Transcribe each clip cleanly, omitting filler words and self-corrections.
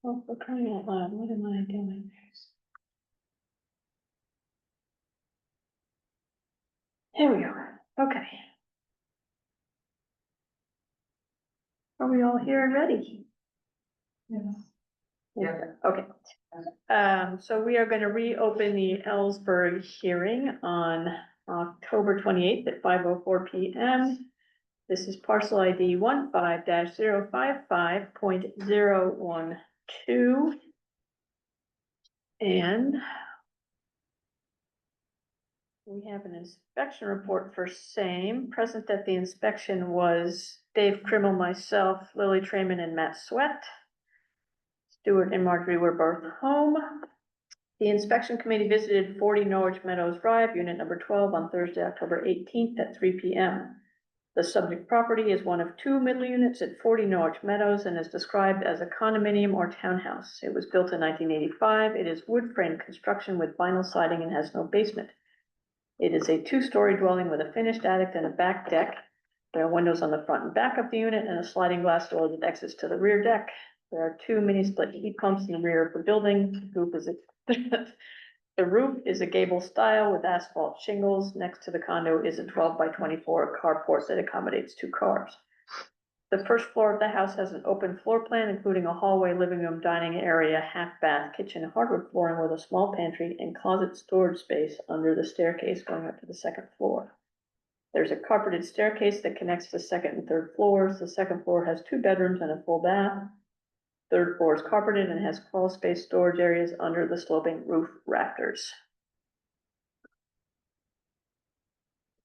Oh, for crying out loud, what am I doing? Here we are, okay. Are we all here and ready? Yes. Yeah, okay. So we are gonna reopen the Elsberg hearing on October 28th at 5:04 PM. This is parcel ID 15-055.012. And we have an inspection report for same. Present at the inspection was Dave Krimmel, myself, Lily Trayman, and Matt Sweat. Stuart and Marjorie were both home. The inspection committee visited 40 Norwich Meadows Drive, unit number 12, on Thursday, October 18th at 3 PM. The subject property is one of two middle units at 40 Norwich Meadows and is described as a condominium or townhouse. It was built in 1985. It is wood frame construction with vinyl siding and has no basement. It is a two-story dwelling with a finished attic and a back deck. There are windows on the front and back of the unit and a sliding glass door that exits to the rear deck. There are two mini split heat pumps in the rear of the building. The roof is a gable style with asphalt shingles. Next to the condo is a 12-by-24 carport that accommodates two cars. The first floor of the house has an open floor plan, including a hallway, living room, dining area, half bath, kitchen, hardwood flooring with a small pantry and closet storage space under the staircase going up to the second floor. There's a carpeted staircase that connects the second and third floors. The second floor has two bedrooms and a full bath. Third floor is carpeted and has crawl space storage areas under the sloping roof rafters.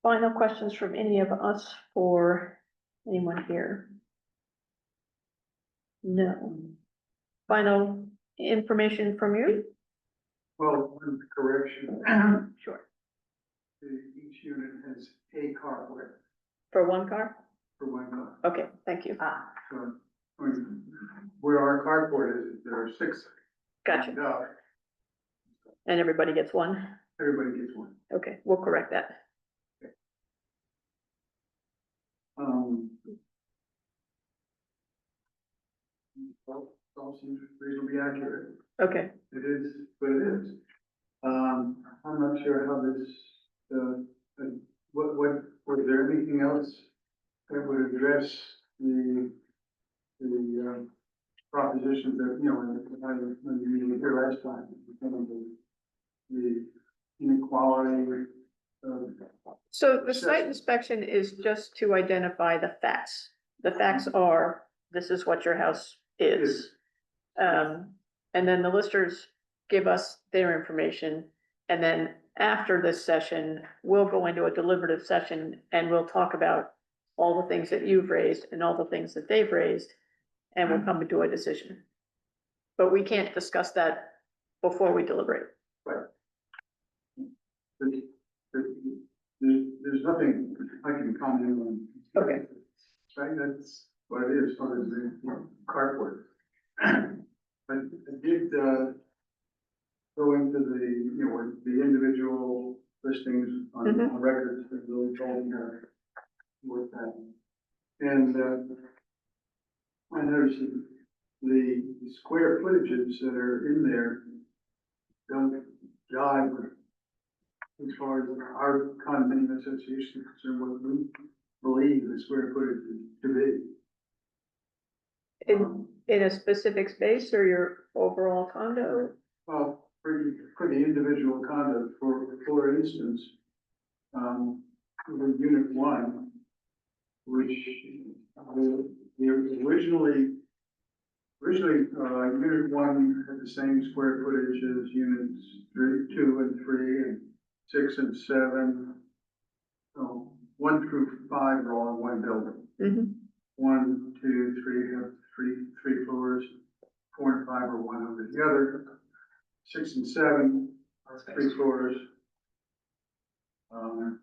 Final questions from any of us or anyone here? No. Final information from you? Well, one correction. Sure. Each unit has a carport For one car? for one car. Okay, thank you. So, where our carport is, there are six. Gotcha. And, And everybody gets one? everybody gets one. Okay, we'll correct that. Well, it all seems reasonably accurate. Okay, It is, but it is. I'm not sure how this, was there anything else that would address the propositions that, you know, when you were here last time, the inequality of. so the site inspection is just to identify the facts. The facts are, this is what your house is. And then the listers give us their information. And then after this session, we'll go into a deliberative session and we'll talk about all the things that you've raised and all the things that they've raised, and we'll come to a decision. But we can't discuss that before we deliberate. Right. There's nothing I can comment on. Okay. Right, that's what it is, other than the carport. But I did, go into the individual listings on records that really told me what happened. And, I noticed that the square footages that are in there don't jive with, as far as our condominium association is concerned, what we believe the square footage to be. In a specific space or your overall condo? Well, for the individual condos, for instance, with unit one, which originally, unit one had the same square footage as units 3, 2, and 3, and 6 and 7. So 1 through 5 are all in one building. 1, 2, 3 have three floors. 4 and 5 are one over the other. 6 and 7 are 3 floors.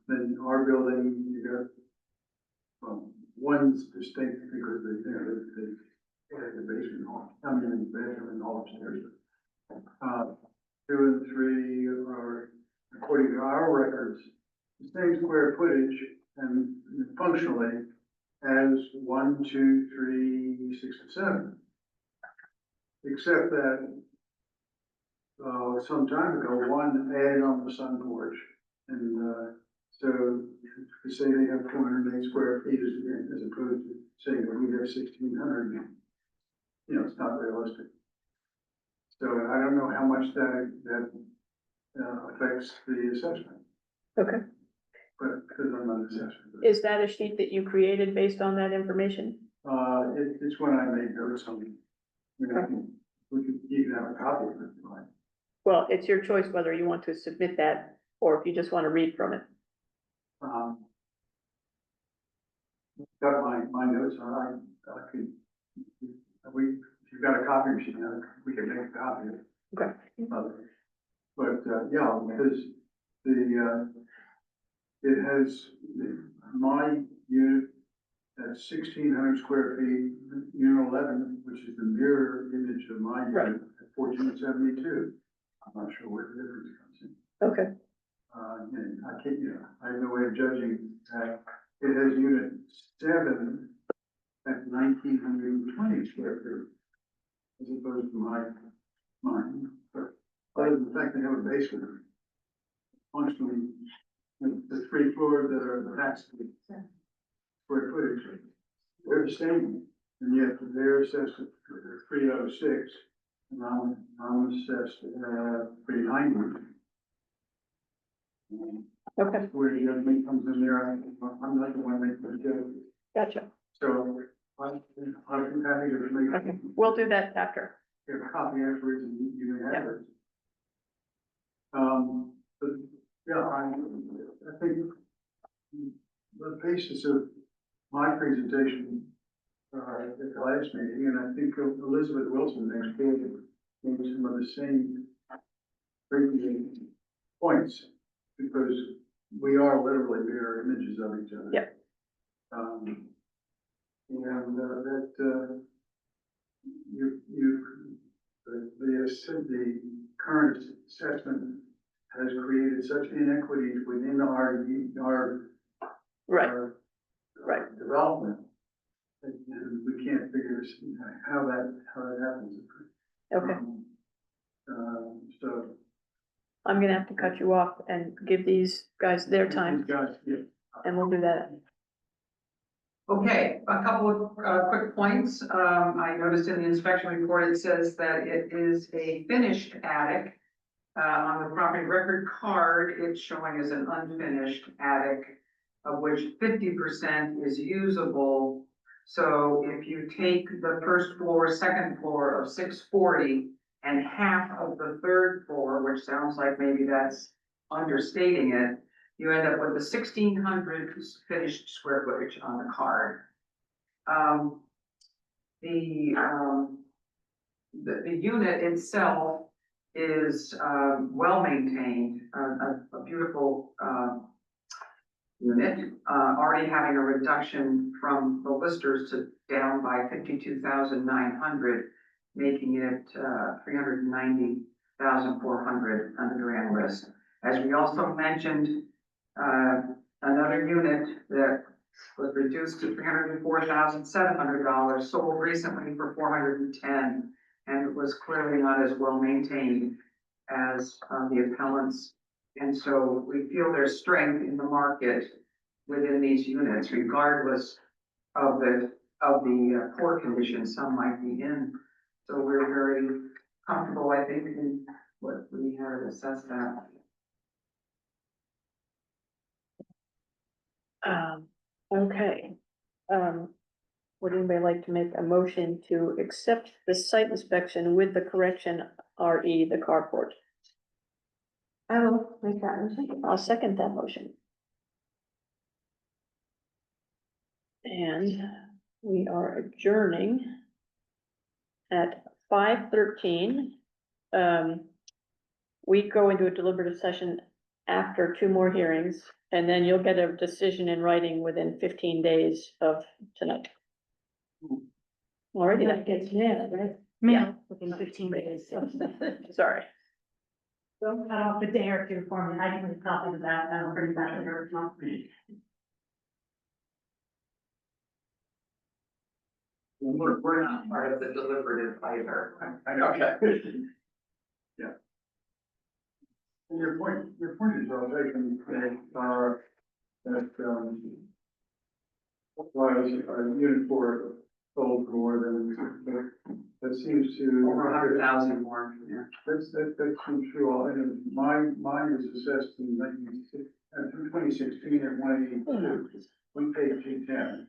Then our building, you got, one's distinct because they had the basement hall, I mean, the bedroom and all upstairs. 2 and 3 are, according to our records, the same square footage and functionally as 1, 2, 3, 6, and 7. Except that, some time ago, one added on the sun porch. And, so to say they have 408 square feet as opposed to saying that we have 1,600, you know, it's not realistic. So I don't know how much that affects the assessment, Okay. but because I'm not an assessor. Is that a sheet that you created based on that information? It's when I made notes on it. You know, you can have a copy of it if you like. Well, it's your choice whether you want to submit that or if you just want to read from it. Got my notes on, I could, if you've got a copy machine, we can make a copy of it. Okay. But, yeah, because it has, my unit at 1,600 square feet, unit 11, which is the mirror image of my Right. unit at 1,472. I'm not sure where the difference comes in. Okay. And I can't, you know, I have no way of judging that. It has unit 7 at 1,920 square feet, as opposed to mine. But other than the fact they have a basement, functionally, the 3 floors that are attached to the square footage, they're the same, and yet they're assessed at 306, and I'm assessed at 390. Okay. Where the other thing comes in there, I'm not the one making the joke. Gotcha. So I'm happy to make. Okay. We'll do that after. Get a copy afterwards and you may have it. But yeah, I think the basis of my presentation at the last meeting, and I think Elizabeth Wilson next door made some of the same breaking points, because we are literally mirror images of each other. Yep. And the current assessment has created such inequities within our Right. our Right. development. And we can't figure how that happens. Okay. So. I'm gonna have to cut you off and give these guys their time, These guys, yeah. and we'll do that. Okay, a couple of quick points. I noticed in the inspection report, it says that it is a finished attic. On the property record card, it's showing as an unfinished attic, of which 50% is usable. So if you take the first floor, second floor of 640 and half of the third floor, which sounds like maybe that's understating it, you end up with a 1,600 finished square footage on the card. The unit itself is well maintained, a beautiful unit, already having a reduction from the listers to down by 52,900, making it 390,400 under the grand list. As we also mentioned, another unit that was reduced to $304,700 sold recently for $410,000, and it was clearly not as well maintained as the appellants. And so we feel there's strength in the market within these units, regardless of the poor condition some might be in. So we're very comfortable, I think, in what we have assessed that. Okay. Would anybody like to make a motion to accept the site inspection with the correction RE, the carport? I will make that motion. I'll second that motion. And we are adjourning at 5:13. We go into a deliberative session after 2 more hearings, and then you'll get a decision in writing within 15 days of tonight. Already that gets, yeah, right? Mail within 15 days. Sorry. Don't cut off a day or two for me. I can copy of that and I'll bring that later. We're not part of the deliberative either. I know. Okay. Yeah. And your point is well taken, that, was unit 4 sold for more than, that seems to. Over 100,000 more, yeah. That seems true, and mine was assessed in 2016 at 182, we paid 210.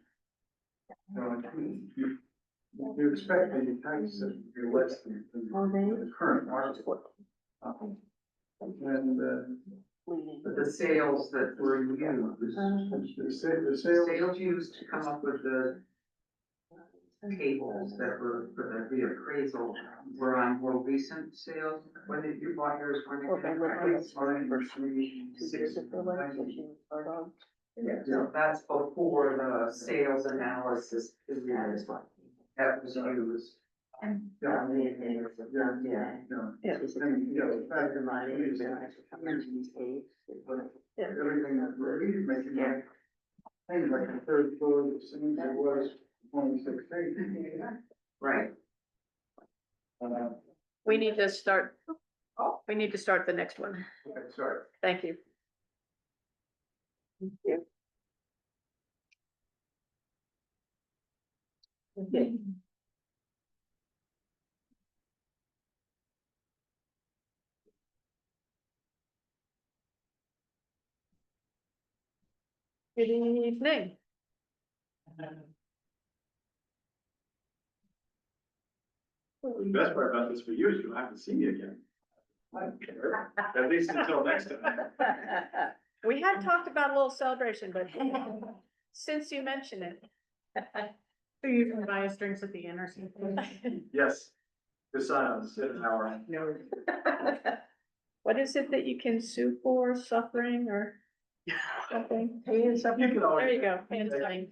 So you expect the taxes to be less than the current market. And, But the sales that were used, the sales, sales used to come up with the tables that were for the reappraisal were on more recent sales. When did you bought yours? When did Yeah, so that's before the sales analysis is used. That was used. yeah, and, the fact that everything that we're making, things like the third floor, the same as it was 2016. Right. We need to start, we need to start the next one. Okay, sorry. Thank you. Thank you. Okay. Good evening. The best part about this for you is you don't have to see me again. At least until next time. We had talked about a little celebration, but since you mention it. So you can buy us drinks at the inn or something. Yes. Besides, an hour. No. What is it that you can sue for, suffering or something? You can always. There you go, pain and suffering.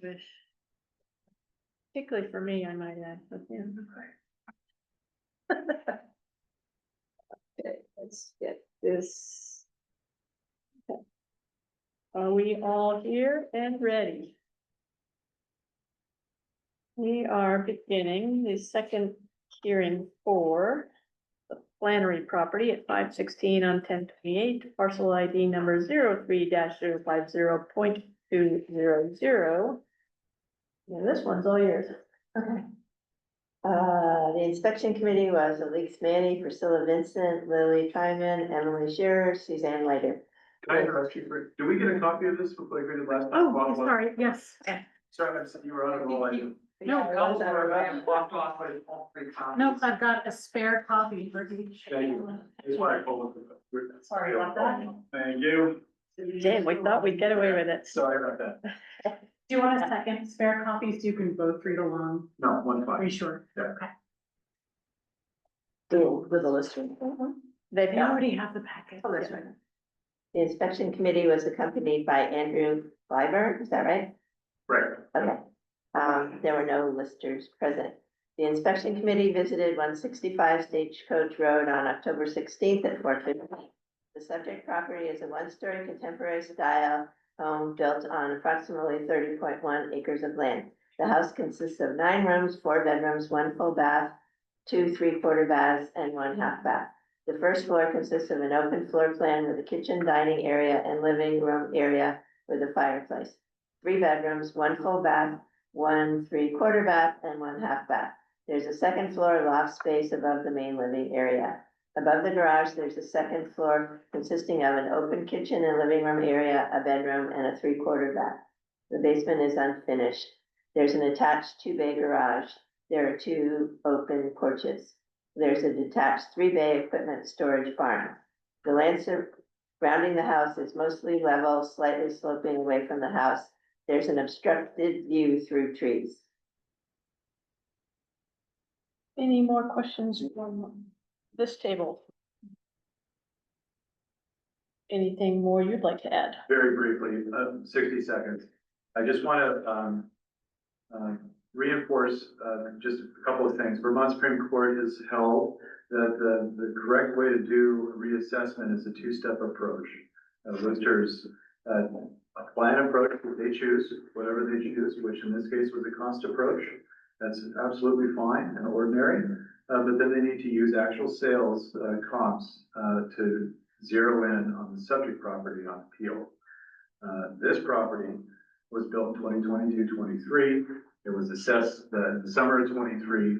Particularly for me, I might add, but yeah. Okay, let's get this. Okay. Are we all here and ready? We are beginning the second hearing for the Flannery property at 516 on 1028, parcel ID number 03-050.200. Yeah, this one's all yours. Okay. The inspection committee was Elise Manny, Priscilla Vincent, Lily Twyman, Emily Shearer, Suzanne Leiter. Can I interrupt you for, did we get a copy of this before we did last time? Oh, sorry, yes. Sorry, I'm saying you were on a roll. No, Walked off with all 3 copies. Nope, I've got a spare copy for each. Thank you. That's why I pulled it. Sorry about that. Thank you. Damn, we thought we'd get away with it. Sorry about that. Do you want a second spare copy so you can both read along? No, one Are you fine. sure? Yeah. Okay. With a list. They've They got, already have the packet. oh, that's right. The inspection committee was accompanied by Andrew Flyberg, is that right? Right. Okay. There were no listers present. The inspection committee visited 165 Stagecoach Road on October 16th at 4:50. The subject property is a 1-story contemporary style home built on approximately 30.1 acres of land. The house consists of 9 rooms, 4 bedrooms, 1 full bath, 2 3/4 baths, and 1 half bath. The first floor consists of an open floor plan with a kitchen, dining area, and living room area with a fireplace. 3 bedrooms, 1 full bath, 1 3/4 bath, and 1 half bath. There's a second floor loft space above the main living area. Above the garage, there's a second floor consisting of an open kitchen and living room area, a bedroom, and a 3/4 bath. The basement is unfinished. There's an attached 2-bay garage. There are 2 open porches. There's a detached 3-bay equipment storage barn. The land surrounding the house is mostly level, slightly sloping away from the house. There's an obstructed view through trees. Any more questions from this table? Anything more you'd like to add? Very briefly, 60 seconds. I just want to reinforce just a couple of things. Vermont Supreme Court has held that the correct way to do a reassessment is a two-step approach. Listers apply an approach that they choose, whatever they choose, which in this case was a cost approach. That's absolutely fine and ordinary, but then they need to use actual sales comps to zero in on the subject property on appeal. This property was built in 2022-23. It was assessed in the summer of 23.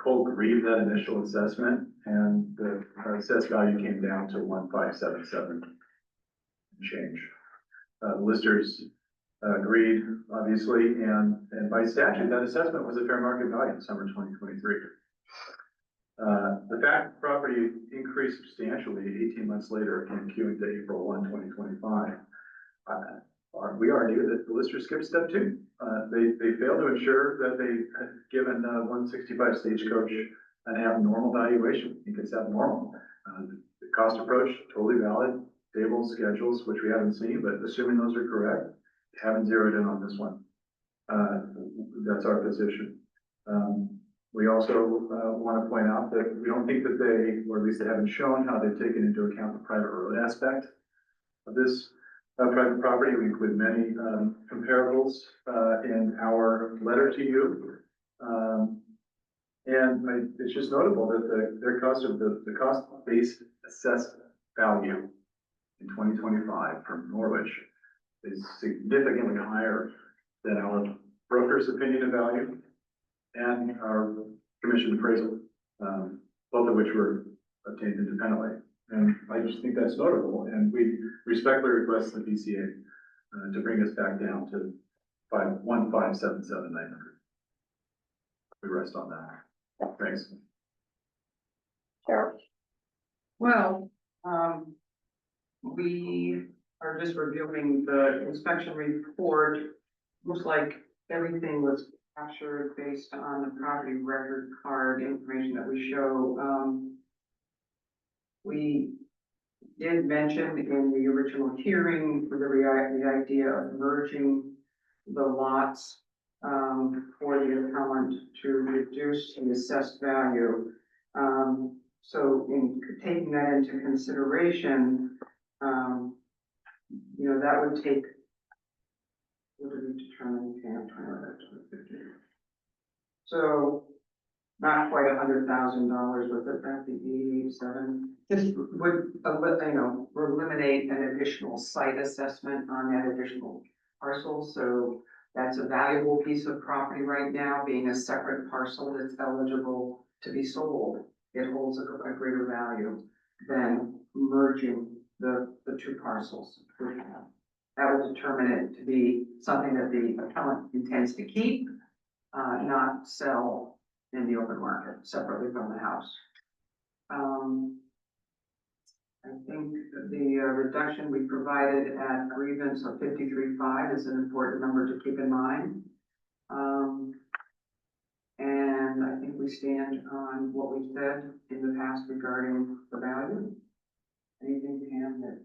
Cole grieved that initial assessment, and the assessed value came down to 1,577 change. Listers agreed, obviously, and by statute, that assessment was a fair market value in summer 2023. The fact the property increased substantially 18 months later from Q to April 1, 2025. We argue that the lister skipped step two. They failed to ensure that they had given 165 Stagecoach an abnormal valuation. I think it's abnormal. The cost approach, totally valid. Tables, schedules, which we haven't seen, but assuming those are correct, haven't zeroed in on this one. That's our position. We also want to point out that we don't think that they, or at least they haven't shown how they've taken into account the private road aspect of this private property. We include many comparables in our letter to you. It's just notable that their cost of the cost-based assessed value in 2025 from Norwich is significantly higher than our broker's opinion of value and our commission appraisal, both of which were obtained independently. And I just think that's notable, and we respectfully request the BCA to bring us back down to 1,577,900. We rest on that. Thanks. Cheryl? Well, we are just reviewing the inspection report. Looks like everything was captured based on the property record card information that we show. We did mention in the original hearing for the idea of merging the lots for the appellant to reduce the assessed value. So in taking that into consideration, you know, that would take, what did we determine? So not quite $100,000, but that be 87. This would, you know, eliminate an additional site assessment on that additional parcel. So that's a valuable piece of property right now, being a separate parcel that's eligible to be sold. It holds a greater value than merging the two parcels. That will determine it to be something that the appellant intends to keep, not sell in the open market separately from the house. I think the reduction we provided at grievance of 53.5 is an important number to keep in mind. And I think we stand on what we said in the past regarding the value. Anything, Pam, that,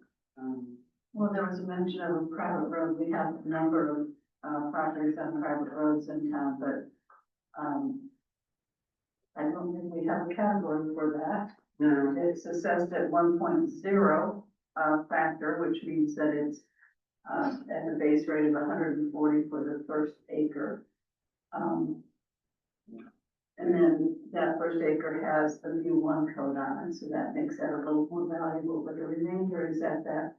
Well, there was a mention of a private road. We have a number of properties on private roads in town, but I don't think we have a category for that. no, It's assessed at 1.0 factor, which means that it's at a base rate of 140 for the first acre. And then that first acre has the U1 code on it, so that makes that a little more valuable, but the remainder is at that,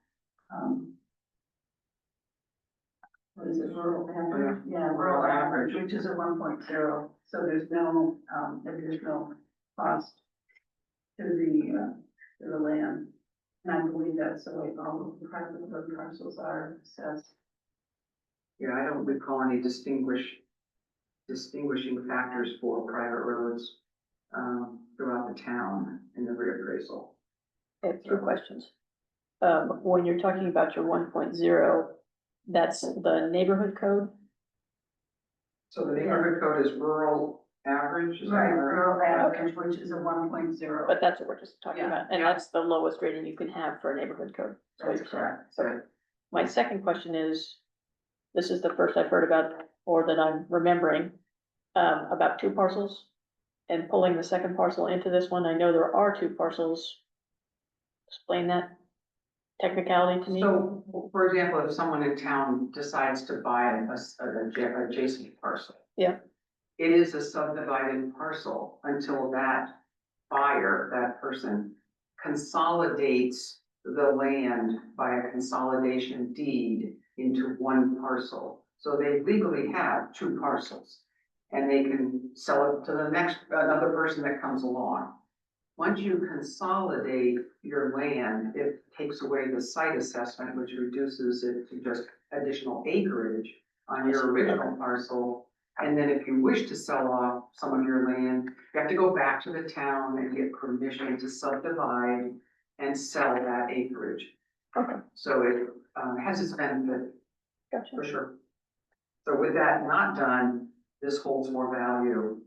what is it, rural average? Yeah, rural average, which is a 1.0, so there's no, additional cost to the land. And I believe that's the way all of the private road parcels are assessed. yeah, I don't recall any distinguishing factors for private roads throughout the town in the reappraisal. I have two questions. When you're talking about your 1.0, that's the neighborhood code? So the neighborhood code is rural average, average. is that Right, right? rural average, which is a 1.0. But that's what we're just talking Yeah, about, and yeah. that's the lowest rating you can have for a neighborhood code. That's what That's you're saying. correct. So, My second question is, this is the first I've heard about, or that I'm remembering, about two parcels. And pulling the second parcel into this one, I know there are two parcels. Explain that technicality to me. so, for example, if someone in town decides to buy a adjacent parcel. Yeah. It is a subdivided parcel until that buyer, that person consolidates the land by a consolidation deed into one parcel. So they legally have two parcels and they can sell it to the next, another person that comes along. Once you consolidate your land, it takes away the site assessment, which reduces it to just additional acreage on your original parcel. And then if you wish to sell off some of your land, you have to go back to the town and get permission to subdivide and sell that acreage. Okay, So it has its benefit gotcha. for sure. So with that not done, this holds more value.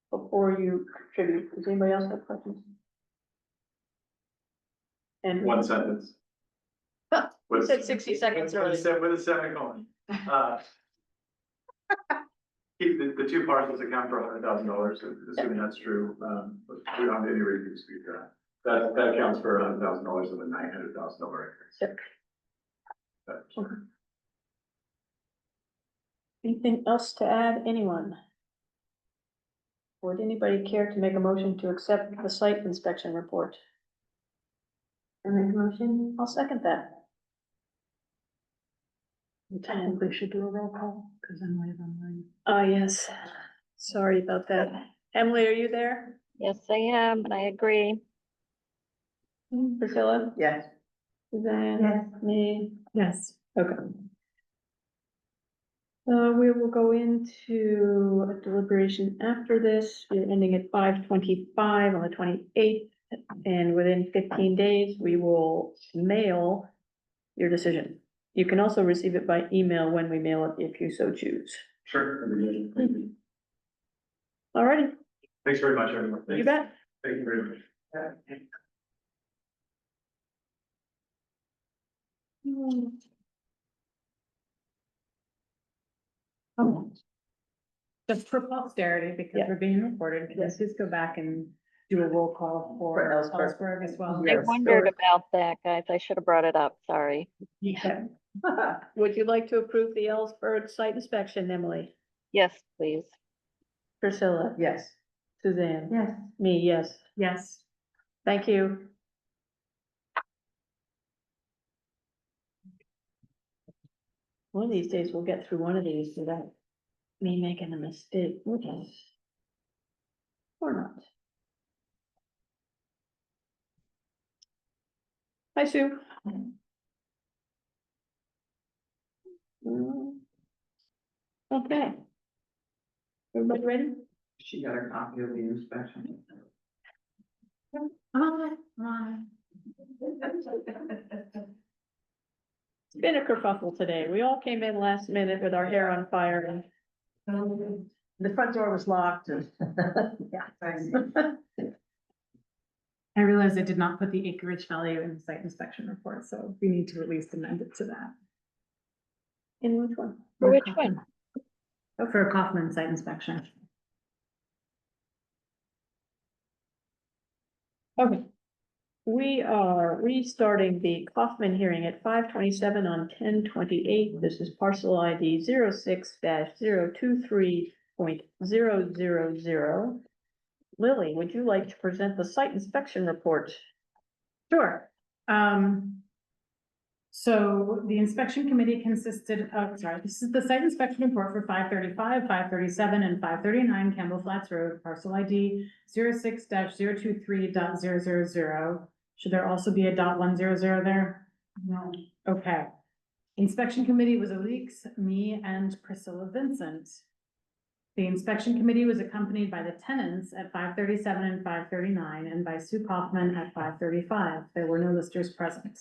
Before you contribute, does anybody else have questions? And One sentence. we said 60 seconds early. With a semicolon. Keep the two parcels account for $100,000, assuming that's true, but we don't have any reason to dispute that. That accounts for $100,000 of the $900,000 increase. Yep. Anything else to add, anyone? Would anybody care to make a motion to accept the site inspection report? I make a motion? I'll second that. We technically should do a roll call, because Emily's online. Yes, sorry about that. Emily, are you there? Yes, I am, and I agree. Priscilla? Yes. Suzanne? Yes. Me? Yes. Okay. We will go into a deliberation after this. We're ending at 5:25 on the 28th. And within 15 days, we will mail your decision. You can also receive it by email when we mail it, if you so choose. Sure. All righty, Thanks very much, everyone. you bet. Thank you very much. Just for posterity, because Yeah. we're being recorded, can you just go back and do a roll call For for Elsberg. Elsberg as well? I Yes. wondered about that, guys. I should have brought it up, sorry. Yeah. Would you like to approve the Elsberg site inspection, Emily? Yes, please. Priscilla? Yes. Suzanne? Yes. Me, yes. Yes. Thank you. One of these days, we'll get through one of these without me making a mistake, which is, or not. Hi, Sue. Okay. Everybody ready? She got a copy of the inspection. It's been a kerfuffle today. We all came in last minute with our hair on fire and The front door was locked and. I realized I did not put the acreage value in the site inspection report, so we need to at least amend it to that. in which one? For which one? For a Kaufman site inspection. Okay. We are restarting the Kaufman hearing at 5:27 on 10/28. This is parcel ID 06-023.000. Lily, would you like to present the site inspection report? Sure. So the inspection committee consisted of, this is the site inspection report for 535, 537, and 539 Campbell Flats Road, parcel ID 06-023.000. Should there also be a .100 there? No. Okay. Inspection committee was Alix, me, and Priscilla Vincent. The inspection committee was accompanied by the tenants at 537 and 539 and by Sue Kaufman at 535. There were no listers present.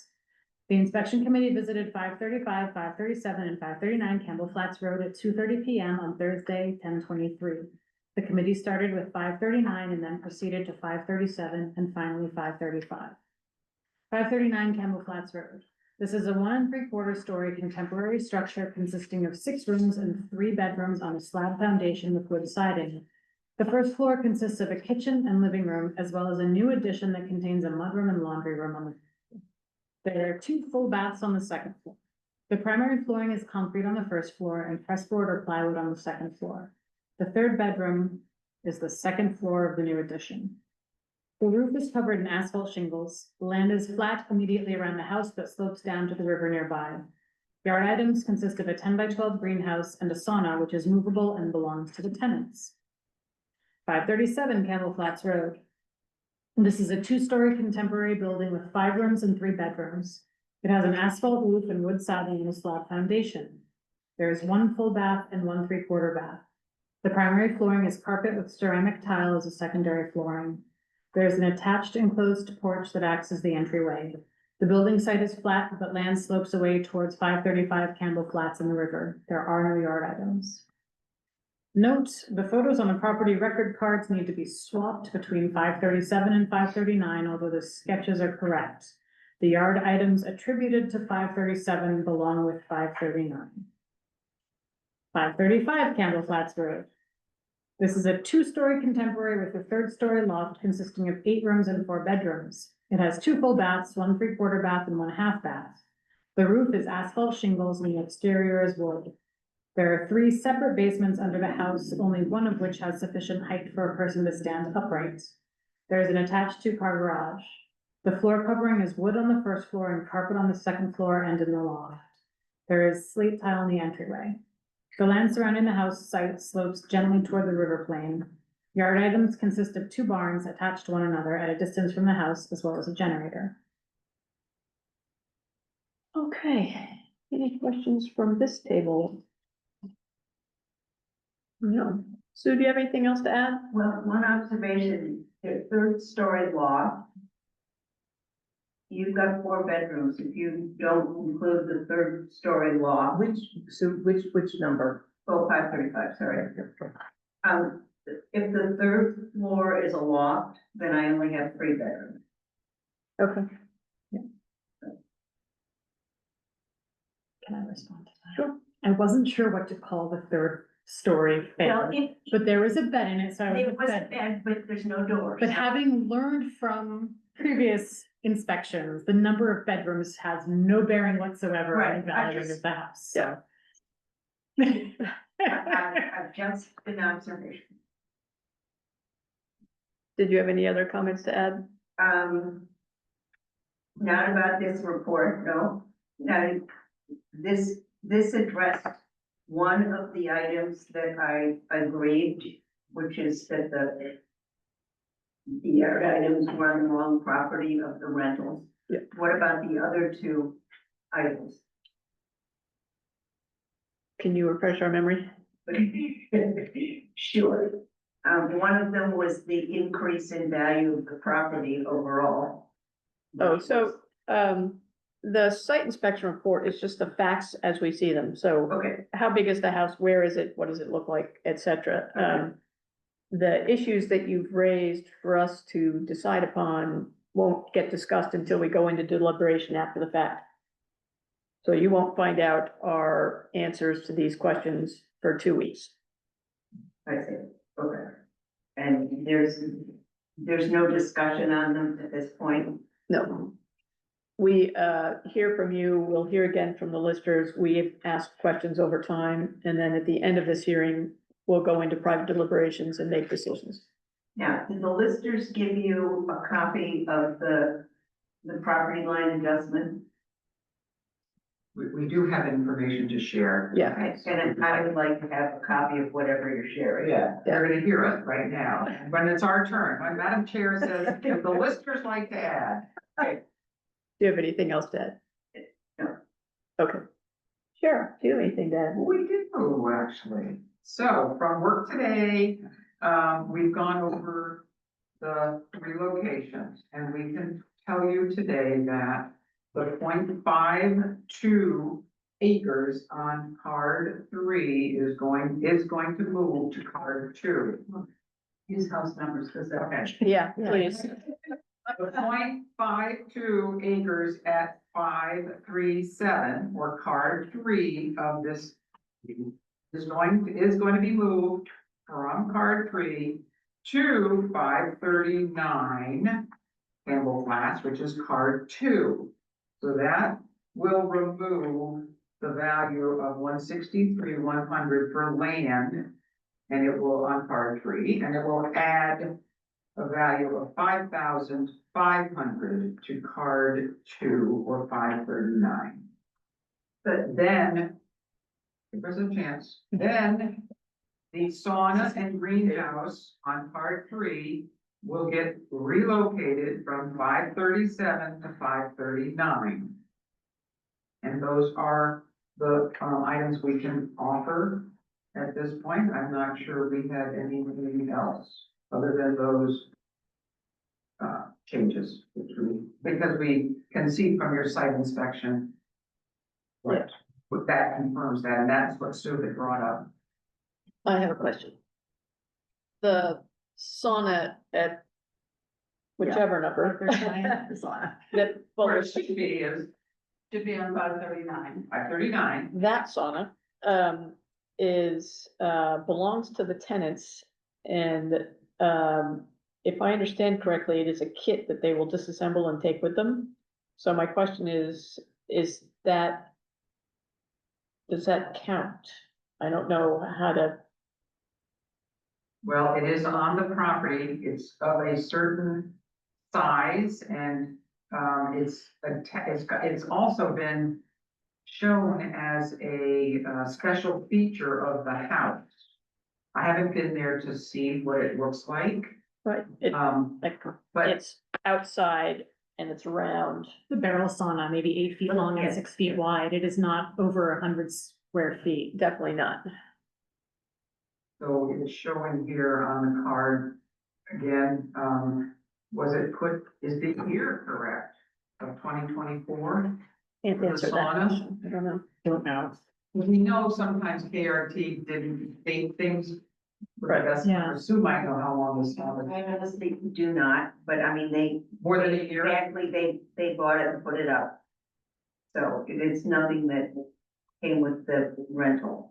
The inspection committee visited 535, 537, and 539 Campbell Flats Road at 2:30 PM on Thursday, 10/23. The committee started with 539 and then proceeded to 537 and finally 535. 539 Campbell Flats Road. This is a 1 3/4 story contemporary structure consisting of 6 rooms and 3 bedrooms on a slab foundation with wood siding. The first floor consists of a kitchen and living room, as well as a new addition that contains a mudroom and laundry room on the. There are 2 full baths on the second floor. The primary flooring is concrete on the first floor and pressboard or plywood on the second floor. The third bedroom is the second floor of the new addition. The roof is covered in asphalt shingles. The land is flat immediately around the house but slopes down to the river nearby. Yard items consist of a 10 by 12 greenhouse and a sauna, which is movable and belongs to the tenants. 537 Campbell Flats Road. This is a 2-story contemporary building with 5 rooms and 3 bedrooms. It has an asphalt roof and wood siding and a slab foundation. There is 1 full bath and 1 3/4 bath. The primary flooring is carpet with ceramic tile as a secondary flooring. There is an attached enclosed porch that acts as the entryway. The building site is flat, but land slopes away towards 535 Campbell Flats in the river. There are no yard items. Note, the photos on the property record cards need to be swapped between 537 and 539, although the sketches are correct. The yard items attributed to 537 belong with 539. 535 Campbell Flats Road. This is a 2-story contemporary with a 3rd-story loft consisting of 8 rooms and 4 bedrooms. It has 2 full baths, 1 3/4 bath, and 1 half bath. The roof is asphalt shingles and the exterior is wood. There are 3 separate basements under the house, only one of which has sufficient height for a person to stand upright. There is an attached 2-car garage. The floor covering is wood on the first floor and carpet on the second floor and in the loft. There is slate tile in the entryway. The land surrounding the house site slopes gently toward the river plain. Yard items consist of 2 barns attached to one another at a distance from the house, as well as a generator. Okay, any questions from this table? No. Sue, do you have anything else to add? Well, one observation, the 3rd-story loft. You've got 4 bedrooms, if you don't include the 3rd-story loft. Which number? Oh, 535, sorry. If the 3rd floor is a loft, then I only have 3 bedrooms. Okay, Can I respond to that? sure. I wasn't sure what to call the 3rd-story Well, bed, but there was a bed in it, so I it would was a said. bed, but there's no doors. But having learned from previous inspections, the number of bedrooms has no bearing whatsoever on Right, the I value just- of the house, Yeah. so. I've just an observation. Did you have any other comments to add? Not about this report, no. Now, this addressed one of the items that I agreed, which is that the yard items were on the wrong property of the rentals. Yeah. What about the other 2 items? Can you refresh our memory? Sure. One of them was the increase in value of the property overall. Oh, so, the site inspection report is just the facts as we see them, so Okay, how big is the house, where is it, what does it look like, et cetera. The issues that you've raised for us to decide upon won't get discussed until we go into deliberation after the fact. So you won't find out our answers to these questions for 2 weeks. I see, okay. And there's no discussion on them at this point? No. We, hear from you, we'll hear again from the listers, we ask questions over time, and then at the end of this hearing, we'll go into private deliberations and make decisions. Now, did the listers give you a copy of the property line adjustment? We do have information to share. Yeah, Okay, and I would like to have a copy of whatever you're sharing. Yeah, they're gonna hear it right now, when it's our turn, when Madam Chair says, if the listeners like to add. do you have anything else to add? No. Okay. Sure, do you have anything to add? We do, actually. So from work today, we've gone over the relocations, and we can tell you today that the 0.52 acres on card 3 is going to move to card 2. Use house numbers, because that. Okay. Yeah, please. The 0.52 acres at 537 or card 3 of this is going to be moved from card 3 to 539 Campbell Flats, which is card 2. So that will remove the value of 163,100 for land, and it will on card 3, and it will add a value of 5,500 to card 2 or 539. But then, if there's a chance, then the sauna and greenhouse on card 3 will get relocated from 537 to 539. And those are the items we can offer at this point. I'm not sure we had anything else other than those changes, because we can see from your site inspection what that confirms that, and that's what Sue had brought up. I have a question. The sauna at whichever number. That, well, Where it should be is Should be on 539. 539. that sauna, is, belongs to the tenants. And, if I understand correctly, it is a kit that they will disassemble and take with them. So my question is that, does that count? I don't know how to, Well, it is on the property, it's of a certain size and, it's also been shown as a, special feature of the house. I haven't been there to see what it looks like, right, it, like, but it's outside and it's round. The barrel sauna, maybe 8 feet long and 6 feet wide. It is not over 100 square feet. Definitely not. so it's showing here on the card, again, was it put, is the year correct of 2024? Can't The answer that sauna? question. I don't know. Don't know. We know sometimes KRT didn't date things. Right. That's, Yeah. Sue might know how long this sauna, I honestly do not, but I mean, they. more than a year? Exactly, they bought it and put it up. So it's nothing that came with the rental.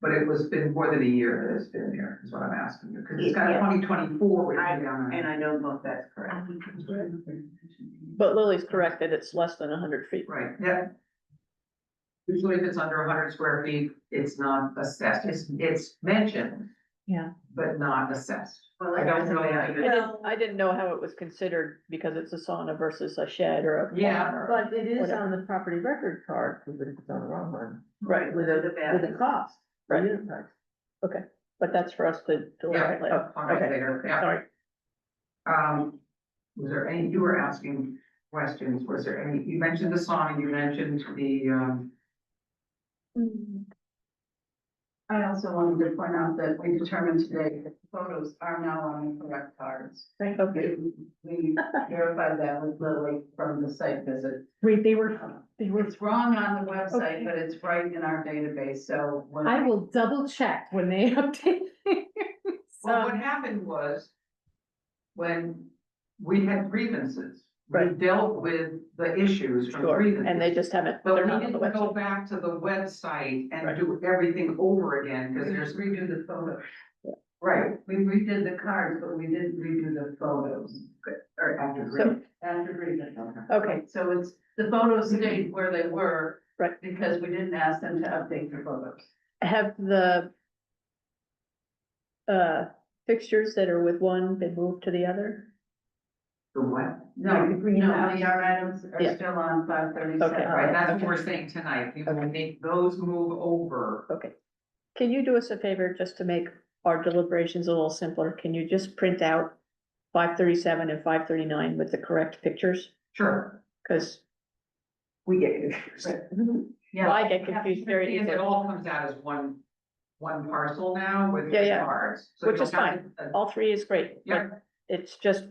But it was been more than a year that it's been there, is what I'm asking you, because it's got Yeah. 2024 written down. And I don't know if that's correct. But Lily's correct that it's less than 100 feet. Right, yeah. Usually if it's under 100 square feet, it's not assessed, it's mentioned, Yeah. but not assessed. Well, I don't know that. I didn't know how it was considered because it's a sauna versus a shed or a. Yeah, barn or- But it is Whatever. on the property record card, even if it's on the wrong one, Right, with a cost. the Right. unit price. okay, but that's for us to look Yeah, at later. all right, Okay, later, yeah. sorry. Was there any, you were asking questions, was there any, you mentioned the sauna, you mentioned the, I also wanted to point out that we determined today that the photos are now on the correct cards. Okay, We verified that with Lily from the site visit. Wait, they were, It's wrong on the Okay. website, but it's right in our database, so. when- I will double check when they update. well, what happened was when we had grievances, we Right. dealt with the issues from sure, grievances. and they just haven't, But they're we not on the didn't go website. back to the website and Right. do everything over again, because We there's, just redo the photos. right, We redid the cards, but we didn't redo the photos or after So, grievance. after reading. okay, So it's, the photos stayed where they were. Right. Because we didn't ask them to update the photos. have the fixtures that are with one been moved to the other? The what? No, Like the greenhouse. the art items are Yeah. still on 537. Okay. Right, that's what Okay. we're saying tonight, we will make those move over. Okay. Can you do us a favor just to make our deliberations a little simpler? Can you just print out 537 and 539 with the correct pictures? Sure. Cause We get confused. Yeah. I get confused very And it easily. all comes out as one parcel now with Yeah, the yeah. cards. So Which you'll is have all three is great, Yeah. but it's just,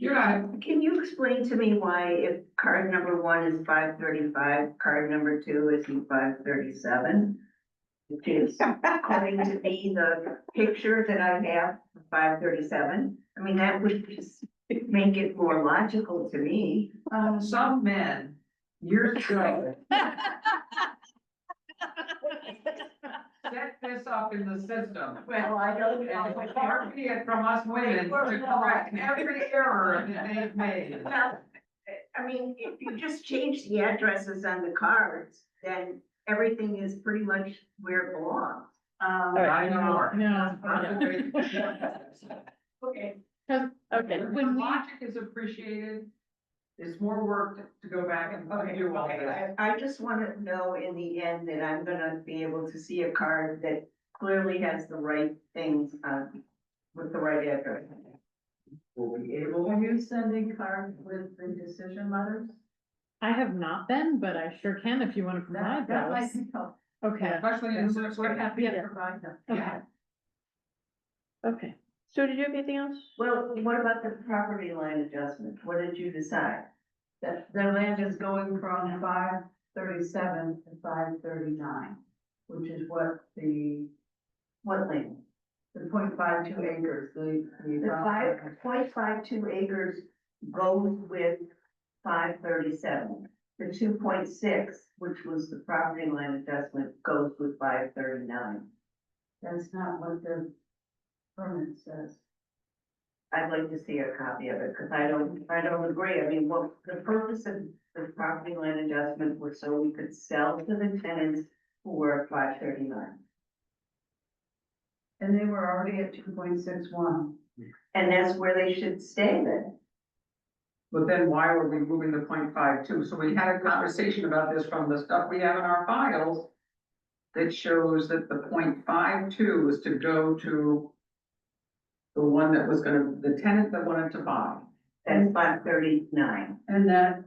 You're not. Can you explain to me why if card number 1 is 535, card number 2 is 537? Which is according to me, the picture that I have, 537. I mean, that would just make it more logical to me. Some men, years ago, set this up in the system. Well, I don't And it's far be it from us women to correct every error that they've made. Well, I mean, if you just change the addresses on the cards, then everything is pretty much where it belongs. I know. No. Okay. Okay, When logic is appreciated, it's more work to go back and do all this. I just want to know in the end that I'm gonna be able to see a card that clearly has the right things on, with the right address. We'll be able. Are you sending cards with the decision letters? I have not been, but I sure can if you want to provide That might those. be helpful. Okay. Especially in this. We're happy to Yeah. provide them. Yeah. okay. Sue, did you have anything else? Well, what about the property line adjustment? What did you decide? That their land is going from 537 to 539, which is what What land? the 0.52 acres, the. The 5.52 acres goes with 537. The 2.6, which was the property line adjustment, goes with 539. That's not what the permit says. I'd like to see a copy of it, because I don't agree. I mean, what, the purpose of the property line adjustment was so we could sell to the tenants who were at 539. And they were already at 2.61. And that's where they should stay then. But then why were we moving the 0.52? So we had a conversation about this from the stuff we have in our files that shows that the 0.52 was to go to the one that was the tenant that wanted to buy. That's 539. And that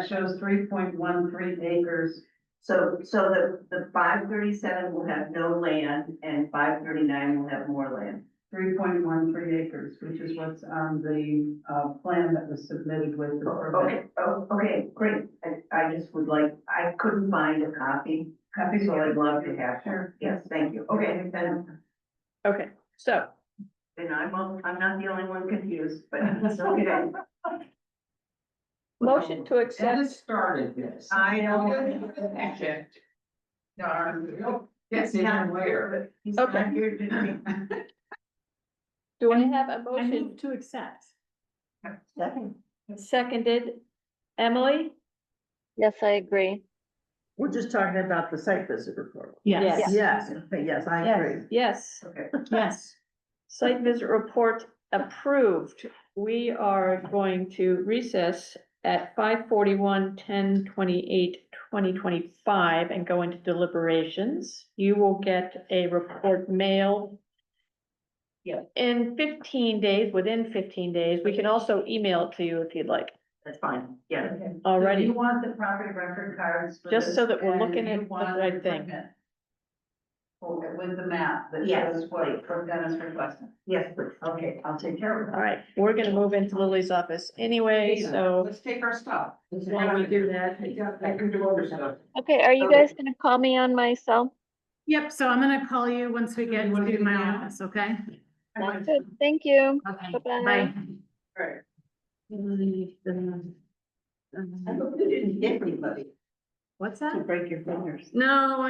shows 3.13 acres. So the 537 will have no land and 539 will have more land. 3.13 acres, which is what's on the, plan that was submitted with the permit. Okay, great. I just would like, I couldn't find a copy, so I'd love to have. Sure. Yes, thank you. Okay, then, Okay, so, then I'm not the only one confused, but it's okay. motion to accept, Dennis started this. I know. Darn. Yes, even later. He's Okay. not here today. do I have a I motion move to accept. Second. seconded? Emily? Yes, I agree. We're just talking about the site visit report. Yes. Yes, okay, yes, I agree. Yes, Okay. Yes. site visit report approved. We are going to recess at 5:41/10/28/2025 and go into deliberations. You will get a report mailed in 15 days, within 15 days. We can also email it to you if you'd like. That's fine, yeah. Okay. So Alrighty. you want the property record cards for Just this, so that we're and looking you at the want right the thing. permit. Okay, with the map that Yes, shows what Dennis requested. Yes, please. Okay, I'll take care of All that. right, we're gonna move into Lily's office anyway, so Let's take our stuff. while we do that, I can do other stuff. Okay, are you guys gonna call me on my cell? Yep, so I'm gonna call you once we get You wanna to get my it now? office, okay? Good, thank you. Okay, Bye-bye. bye. I hope you didn't hit anybody What's to that? break your fingers. No,